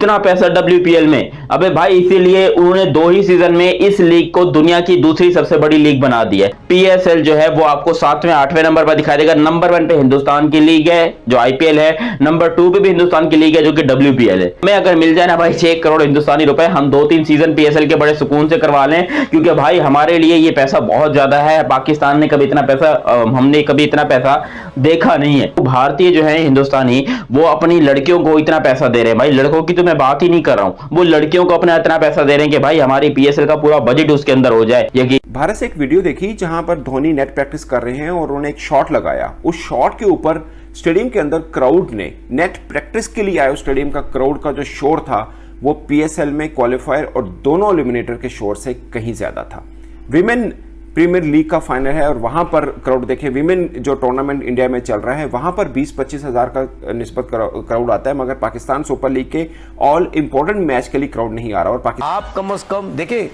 इतना पैसा WPL में। अबे भाई इसीलिए उन्होंने 2 ही सीजन में इस लीग को दुनिया की दूसरी सबसे बड़ी लीग बना दी है। PSL जो है वो आपको 7वें 8वें नंबर पर दिखाई देगा। नंबर 1 पे हिंदुस्तान की लीग है जो IPL है, नंबर 2 पे भी हिंदुस्तान की लीग है जो कि WPL है। मैं अगर मिल जाए ना भाई 6 करोड़ हिंदुस्तानी रुपए, हम 2-3 सीजन PSL के बड़े सुकून से करवा लें, क्योंकि भाई हमारे लिए ये पैसा बहुत ज्यादा है। पाकिस्तान ने कभी इतना पैसा हमने कभी इतना पैसा देखा नहीं है। तो भारतीय जो है हिंदुस्तानी वो अपनी लड़कियों को इतना पैसा दे रहे हैं। भाई लड़कों की तो मैं बात ही नहीं कर रहा हूं, वो लड़कियों को अपना इतना पैसा दे रहे हैं कि भाई हमारी PSL का पूरा बजट उसके अंदर हो जाए। ये भारत से एक वीडियो देखी जहां पर धोनी नेट प्रैक्टिस कर रहे हैं और उन्होंने एक शॉट लगाया। उस शॉट के ऊपर स्टेडियम के अंदर क्राउड ने, नेट प्रैक्टिस के लिए आए स्टेडियम का क्राउड का जो शोर था वो PSL में क्वालिफायर और दोनों एलिमिनेटर के शोर से कहीं ज्यादा था। विमेन प्रीमियर लीग का फाइनल है और वहां पर क्राउड देखें, विमेन जो टूर्नामेंट इंडिया में चल रहा है वहां पर 20-25 हजार का निस्बत क्राउड आता है, मगर पाकिस्तान सुपर लीग के ऑल इंपॉर्टेंट मैच के लिए क्राउड नहीं आ रहा। और आप कम से कम देखें,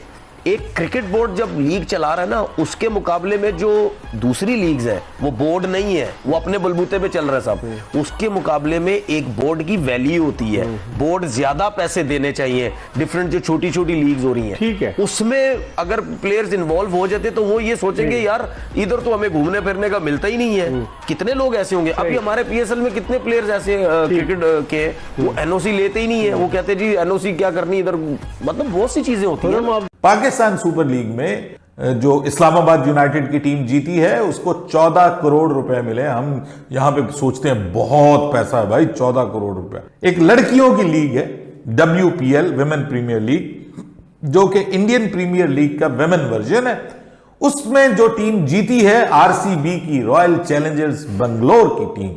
एक क्रिकेट बोर्ड जब लीग चला रहा है ना, उसके मुकाबले में जो दूसरी लीग्स है वो बोर्ड नहीं है, वो अपने बलबूते पे चल रहा है सब। उसके मुकाबले में एक बोर्ड की वैल्यू होती है, बोर्ड ज्यादा पैसे देने चाहिए। डिफरेंट जो छोटी छोटी लीग्स हो रही हैं, ठीक है, उसमें अगर प्लेयर्स इन्वॉल्व हो जाते तो वो ये सोचेंगे यार इधर तो हमें घूमने फिरने का मिलता ही नहीं है। कितने लोग ऐसे होंगे अभी हमारे PSL में, कितने प्लेयर्स ऐसे क्रिकेट के वो NOC लेते ही नहीं है। वो कहते जी NOC क्या करनी इधर, मतलब बहुत सी चीजें होती हैं। पाकिस्तान सुपर लीग में जो इस्लामाबाद यूनाइटेड की टीम जीती है उसको 14 करोड़ रुपए मिले। हम यहां पे सोचते हैं बहुत पैसा है भाई, 14 करोड़ रुपए। एक लड़कियों की लीग है WPL विमेन प्रीमियर लीग, जो कि इंडियन प्रीमियर लीग का विमेन वर्जन है। उसमें जो टीम जीती है RCB की, रॉयल चैलेंजर्स बेंगलोर की टीम,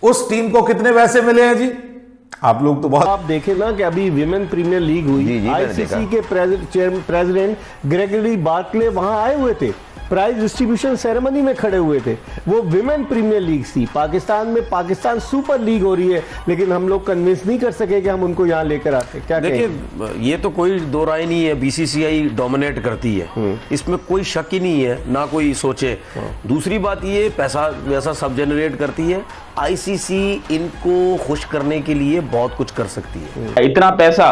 उस टीम को कितने पैसे मिले हैं जी? आप लोग तो बहुत, आप देखें ना कि अभी विमेन प्रीमियर लीग हुई, ICC के प्रेसिडेंट ग्रेगरी बार्कले वहां आए हुए थे, प्राइज डिस्ट्रीब्यूशन सेरेमनी में खड़े हुए थे। वो विमेन प्रीमियर लीग थी। पाकिस्तान में पाकिस्तान सुपर लीग हो रही है, लेकिन हम लोग कन्विंस नहीं कर सके कि हम उनको यहाँ लेकर आते। क्या देखिए, ये तो कोई दो राय नहीं है, BCCI डोमिनेट करती है, इसमें कोई शक ही नहीं है, ना कोई सोचे। दूसरी बात ये पैसा वैसा सब जनरेट करती है। ICC इनको खुश करने के लिए बहुत कुछ कर सकती है। इतना पैसा।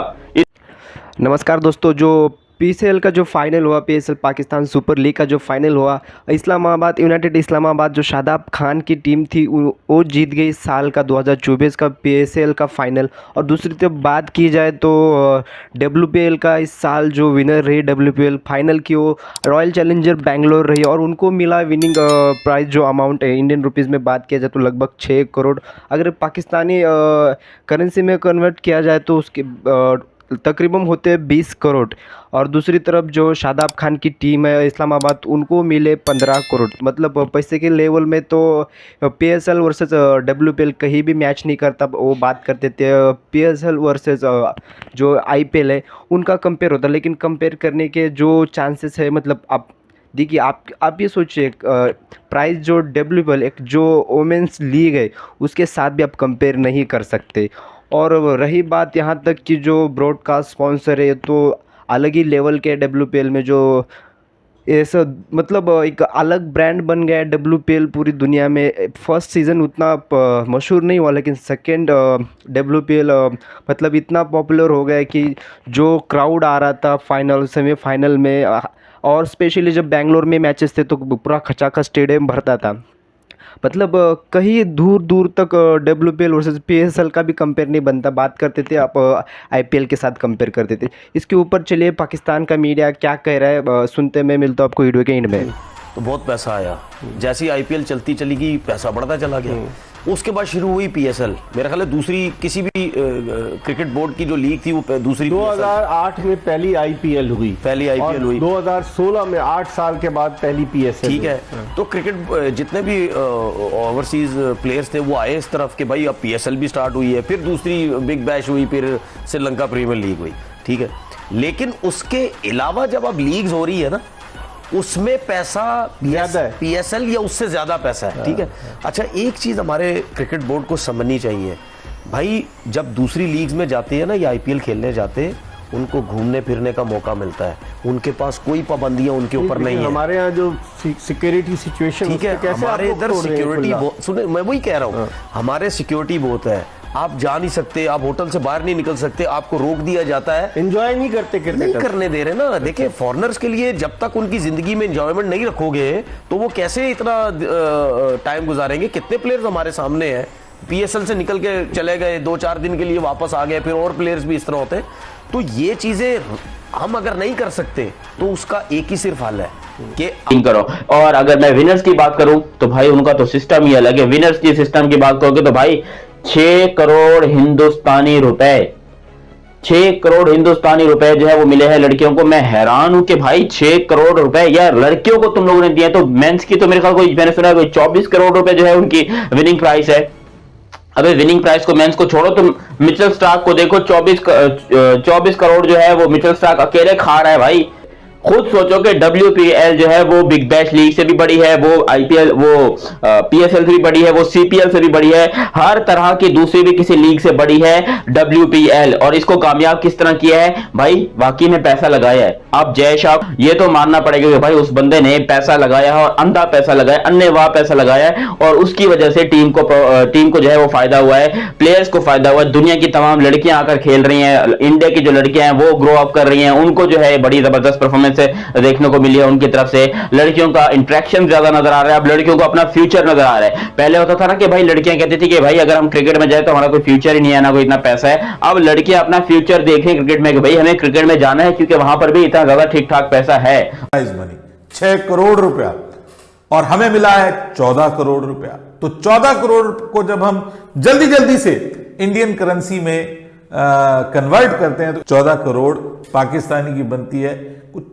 नमस्कार दोस्तों, जो PSL का जो फाइनल हुआ, PSL पाकिस्तान सुपर लीग का जो फाइनल हुआ, इस्लामाबाद यूनाइटेड इस्लामाबाद जो शादाब खान की टीम थी वो जीत गई इस साल का 2024 का PSL का फाइनल। और दूसरी तरफ बात की जाए तो WPL का इस साल जो विनर रही WPL फाइनल की, वो रॉयल चैलेंजर बेंगलोर रही और उनको मिला विनिंग प्राइस जो अमाउंट है इंडियन रुपीज़ में बात किया जाए तो लगभग 6 करोड़। अगर पाकिस्तानी करेंसी में कन्वर्ट किया जाए तो उसके तकरीबन होते हैं 20 करोड़। और दूसरी तरफ जो शादाब खान की टीम है इस्लामाबाद, उनको मिले 15 करोड़। मतलब पैसे के लेवल में तो PSL वर्सेस WPL कहीं भी मैच नहीं करता। वो बात करते थे PSL वर्सेस जो IPL है उनका कंपेयर होता, लेकिन कंपेयर करने के जो चांसेस है, मतलब आप देखिए, आप ये सोचिए प्राइस जो WPL एक जो वोमेंस लीग है उसके साथ भी आप कंपेयर नहीं कर सकते। और रही बात यहाँ तक कि जो ब्रॉडकास्ट स्पॉन्सर है तो अलग ही लेवल के WPL में, जो ऐसा मतलब एक अलग ब्रांड बन गया है WPL पूरी दुनिया में। फर्स्ट सीज़न उतना मशहूर नहीं हुआ, लेकिन सेकेंड WPL मतलब इतना पॉपुलर हो गया कि जो क्राउड आ रहा था फाइनल सेमीफाइनल में, और स्पेशली जब बेंगलोर में मैचेस थे तो पूरा खचाखच स्टेडियम भरता था। मतलब कहीं दूर दूर तक WPL वर्सेस PSL का भी कंपेयर नहीं बनता। बात करते थे आप IPL के साथ कंपेयर करते थे। इसके ऊपर चलिए पाकिस्तान का मीडिया क्या कह रहा है सुनते में, मिलता आपको वीडियो के एंड में। तो बहुत पैसा आया, जैसी IPL चलती चली गई पैसा बढ़ता चला गया। उसके बाद शुरू हुई PSL। मेरा ख्याल है दूसरी किसी भी क्रिकेट बोर्ड की जो लीग थी वो दूसरी 2008 में पहली IPL हुई, 2016 में 8 साल के बाद पहली PSL। ठीक है, तो क्रिकेट जितने भी ओवरसीज प्लेयर्स थे वो आए इस तरफ के भाई अब PSL भी स्टार्ट हुई है, फिर दूसरी बिग बैश हुई, फिर श्रीलंका प्रीमियर लीग हुई। ठीक है, लेकिन उसके अलावा जब अब लीग्स हो रही है ना, उसमें पैसा ज्यादा है, PSL या उससे ज्यादा पैसा है। ठीक है, अच्छा एक चीज हमारे क्रिकेट बोर्ड को समझनी चाहिए भाई, जब दूसरी लीग्स में जाते हैं ना या IPL खेलने जाते हैं, उनको घूमने फिरने का मौका मिलता है, उनके पास कोई पाबंदियां उनके ऊपर नहीं है। हमारे यहाँ जो सिक्योरिटी सिचुएशन, ठीक है, हमारे इधर सिक्योरिटी, सुने मैं वही कह रहा हूँ, हमारे सिक्योरिटी बहुत है, आप जा नहीं सकते, आप होटल से बाहर नहीं निकल सकते, आपको रोक दिया जाता है, एंजॉय नहीं करते नहीं क्रिकेट। करने दे रहे ना। देखिए फॉरेनर्स के लिए जब तक उनकी जिंदगी में एंजॉयमेंट नहीं रखोगे तो वो कैसे इतना टाइम गुजारेंगे। कितने प्लेयर्स हमारे सामने हैं, पीएसएल से निकल के चले गए, 2-4 दिन के लिए वापस आ गए, फिर और प्लेयर्स भी इस तरह होते हैं। तो ये चीजें हम अगर नहीं कर सकते तो उसका एक ही सिर्फ हल है कि इन करो। और अगर मैं विनर्स की बात करूं तो भाई उनका तो सिस्टम ही अलग है। विनर्स की सिस्टम की बात करोगे तो भाई 6 करोड़ हिंदुस्तानी रुपए, 6 करोड़ हिंदुस्तानी रुपए जो है वो मिले हैं लड़कियों को। मैं हैरान हूं कि भाई 6 करोड़ रुपए यार लड़कियों को तुम लोगों ने दिए। तो मेंस की तो मेरे ख्याल कोई, मैंने सुना है कोई 24 करोड़ रुपए जो है उनकी विनिंग प्राइस है। अबे विनिंग प्राइस को, मेंस को छोड़ो, तुम मिचेल स्टार्क को देखो, 24 करोड़ जो है वो मिचेल स्टार्क अकेले खा रहा है भाई। खुद सोचो कि WPL जो है वो बिग बैश लीग से भी बड़ी है, वो IPL, वो PSL से भी बड़ी है, वो CPL से भी बड़ी है, हर तरह की दूसरी भी किसी लीग से बड़ी है WPL। और इसको कामयाब किस तरह किया है भाई, वाकई में पैसा लगाया है। अब जय शाह ये तो मानना पड़ेगा कि भाई उस बंदे ने पैसा लगाया है, और अंधा पैसा लगाया, अन्यवाह पैसा लगाया है, और उसकी वजह से टीम को जो है वो फायदा हुआ है, प्लेयर्स को फायदा हुआ है। दुनिया की तमाम लड़कियां आकर खेल रही हैं, इंडिया की जो लड़कियां हैं वो ग्रो अप कर रही हैं, उनको जो है बड़ी जबरदस्त परफॉर्मेंस से देखने को मिली है उनकी तरफ से। लड़कियों का इंटरेक्शन ज्यादा नजर आ रहा है, अब लड़कियों को अपना फ्यूचर नजर आ रहा है। पहले होता था ना कि भाई लड़कियां कहती थी कि भाई अगर हम क्रिकेट में जाए तो हमारा कोई फ्यूचर ही नहीं है, ना कोई इतना पैसा है। अब लड़कियां अपना फ्यूचर देख रही हैं क्रिकेट में कि भाई हमें क्रिकेट में जाना है, क्योंकि वहां पर भी इतना ज्यादा ठीक ठाक पैसा है। प्राइज मनी 6 करोड़ रुपया और हमें मिला है 14 करोड़ रुपया। तो 14 करोड़ को जब हम जल्दी जल्दी से इंडियन करेंसी में कन्वर्ट करते हैं तो 14 करोड़ पाकिस्तानी की बनती है कुछ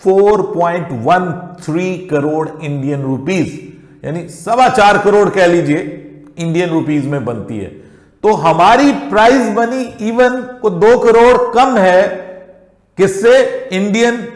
4.13 करोड़ इंडियन रुपीस, यानी 4.25 करोड़ कह लीजिए इंडियन रुपीस में बनती है। तो हमारी प्राइज मनी इवन को 2 करोड़ कम है किससे, इंडियन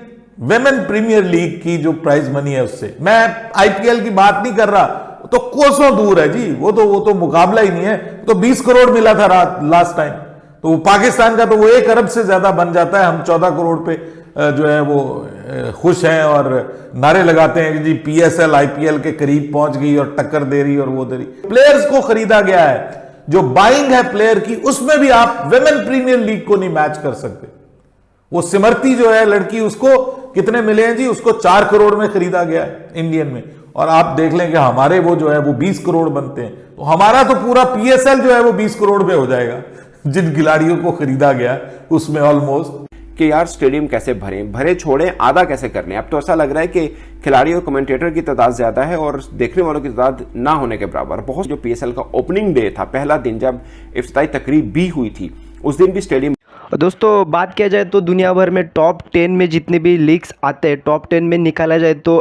विमेन प्रीमियर लीग की जो प्राइज मनी है उससे। मैं IPL की बात नहीं कर रहा, तो कोसों दूर है जी, वो तो मुकाबला ही नहीं है। तो 20 करोड़ मिला था लास्ट टाइम, तो पाकिस्तान का तो वो 1 अरब से ज्यादा बन जाता है। हम 14 करोड़ पे जो है वो खुश हैं और नारे लगाते हैं कि जी PSL IPL के करीब पहुंच गई और टक्कर दे रही और वो दे रही। प्लेयर्स को खरीदा गया है, जो बाइंग है प्लेयर की, उसमें भी आप विमेन प्रीमियर लीग को नहीं मैच कर सकते। वो सिमरती जो है लड़की, उसको कितने मिले हैं जी, उसको 4 करोड़ में खरीदा गया है इंडियन में। और आप देख लें कि हमारे वो जो है वो 20 करोड़ बनते हैं, तो हमारा तो पूरा PSL जो है वो 20 करोड़ में हो जाएगा जिन खिलाड़ियों को खरीदा गया उसमें ऑलमोस्ट। कि यार स्टेडियम कैसे भरे छोड़े, आधा कैसे करने। अब तो ऐसा लग रहा है कि खिलाड़ी और कमेंटेटर की तादाद ज्यादा है और देखने वालों की तादाद ना होने के बराबर। बहुत जो PSL का ओपनिंग डे था, पहला दिन जब इफ्तिताई तकरीब भी हुई थी, उस दिन भी स्टेडियम। दोस्तों बात किया जाए तो दुनिया भर में टॉप 10 में जितने भी लीग्स आते हैं, टॉप 10 में निकाला जाए तो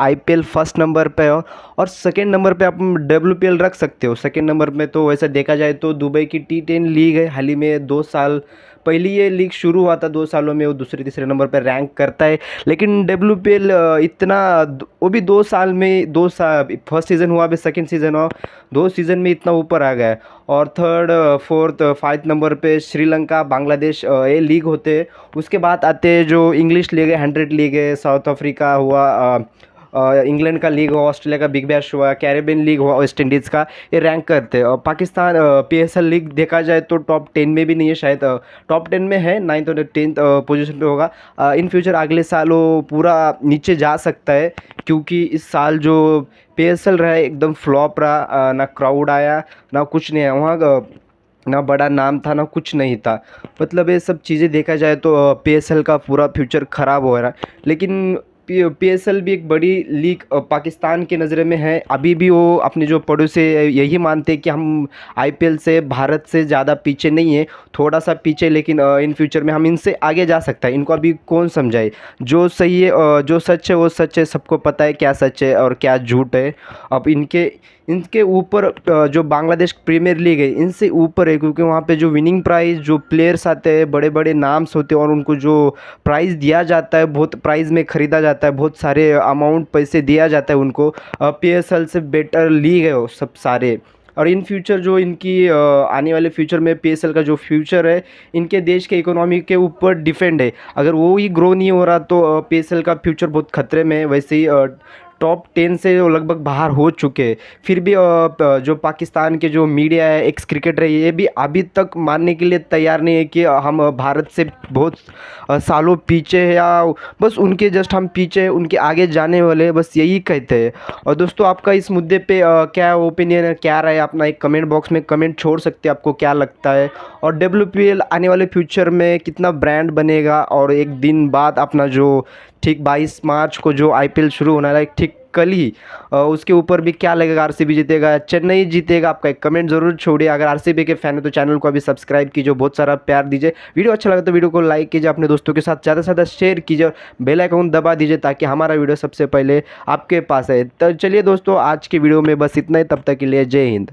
IPL फर्स्ट नंबर पे हो, और सेकंड नंबर पे आप WPL रख सकते हो। सेकंड नंबर में तो वैसे देखा जाए तो दुबई की T10 लीग है, हाल ही में 2 साल पहले ये लीग शुरू हुआ था, 2 सालों में वो दूसरे तीसरे नंबर पर रैंक करता है। लेकिन WPL इतना, वो भी 2 साल में, 2 साल फर्स्ट सीज़न हुआ, अभी सेकंड सीज़न हुआ, 2 सीज़न में इतना ऊपर आ गया है। और थर्ड, फोर्थ, 5 नंबर पे श्रीलंका, बांग्लादेश ये लीग होते हैं। उसके बाद आते हैं जो इंग्लिश लीग है, 100 लीग है, साउथ अफ्रीका हुआ, इंग्लैंड का लीग हुआ, ऑस्ट्रेलिया का बिग बैश हुआ, कैरेबियन लीग हुआ, वेस्ट इंडीज़ का, ये रैंक करते हैं। और पाकिस्तान PSL लीग देखा जाए तो टॉप 10 में भी नहीं है, शायद टॉप 10 में है, 9th और 10th पोजीशन पे होगा। इन फ्यूचर अगले साल वो पूरा नीचे जा सकता है, क्योंकि इस साल जो PSL रहा है एकदम फ्लॉप रहा, ना क्राउड आया, ना कुछ नहीं आया वहाँ, ना बड़ा नाम था, ना कुछ नहीं था। मतलब ये सब चीज़ें देखा जाए तो PSL का पूरा फ्यूचर ख़राब हो रहा है। लेकिन PSL भी एक बड़ी लीग पाकिस्तान के नज़र में है। अभी भी वो अपने जो पड़ोसी यही मानते हैं कि हम IPL से, भारत से ज़्यादा पीछे नहीं है, थोड़ा सा पीछे, लेकिन इन फ्यूचर में हम इनसे आगे जा सकता है। इनको अभी कौन समझाए, जो सही है, जो सच है वो सच है, सबको पता है क्या सच है और क्या झूठ है। अब इनके ऊपर जो बांग्लादेश प्रीमियर लीग है इनसे ऊपर है, क्योंकि वहाँ पे जो विनिंग प्राइस, जो प्लेयर्स आते हैं, बड़े बड़े नाम्स होते हैं, और उनको जो प्राइस दिया जाता है, बहुत प्राइस में ख़रीदा जाता है, बहुत सारे अमाउंट पैसे दिया जाता है उनको। PSL से बेटर लीग है वो सब सारे। और इन फ्यूचर जो इनकी आने वाले फ्यूचर में PSL का जो फ्यूचर है, इनके देश के इकोनॉमी के ऊपर डिपेंड है। अगर वो ही ग्रो नहीं हो रहा तो PSL का फ्यूचर बहुत खतरे में है। वैसे ही टॉप 10 से वो लगभग बाहर हो चुके हैं। फिर भी जो पाकिस्तान के जो मीडिया है, एक्स क्रिकेटर है, ये भी अभी तक मानने के लिए तैयार नहीं है कि हम भारत से बहुत सालों पीछे है या बस उनके जस्ट हम पीछे हैं, उनके आगे जाने वाले हैं, बस यही कहते हैं। और दोस्तों आपका इस मुद्दे पे क्या ओपिनियन है, क्या राय है, अपना एक कमेंट बॉक्स में कमेंट छोड़ सकते हैं, आपको क्या लगता है। और WPL आने वाले फ्यूचर में कितना ब्रांड बनेगा, और एक दिन बाद अपना जो ठीक 22 मार्च को जो IPL शुरू होना है, ठीक कल ही उसके ऊपर भी क्या लगेगा, RCB जीतेगा, चेन्नई जीतेगा, आपका एक कमेंट ज़रूर छोड़िए। अगर RCB के फैन है तो चैनल को अभी सब्सक्राइब कीजिए, बहुत सारा प्यार दीजिए। वीडियो अच्छा लगा तो वीडियो को लाइक कीजिए, अपने दोस्तों के साथ ज़्यादा से ज़्यादा शेयर कीजिए और बेल आइकन दबा दीजिए ताकि हमारा वीडियो सबसे पहले आपके पास आए। तो चलिए दोस्तों, आज की वीडियो में बस इतना ही, तब तक के लिए जय हिंद।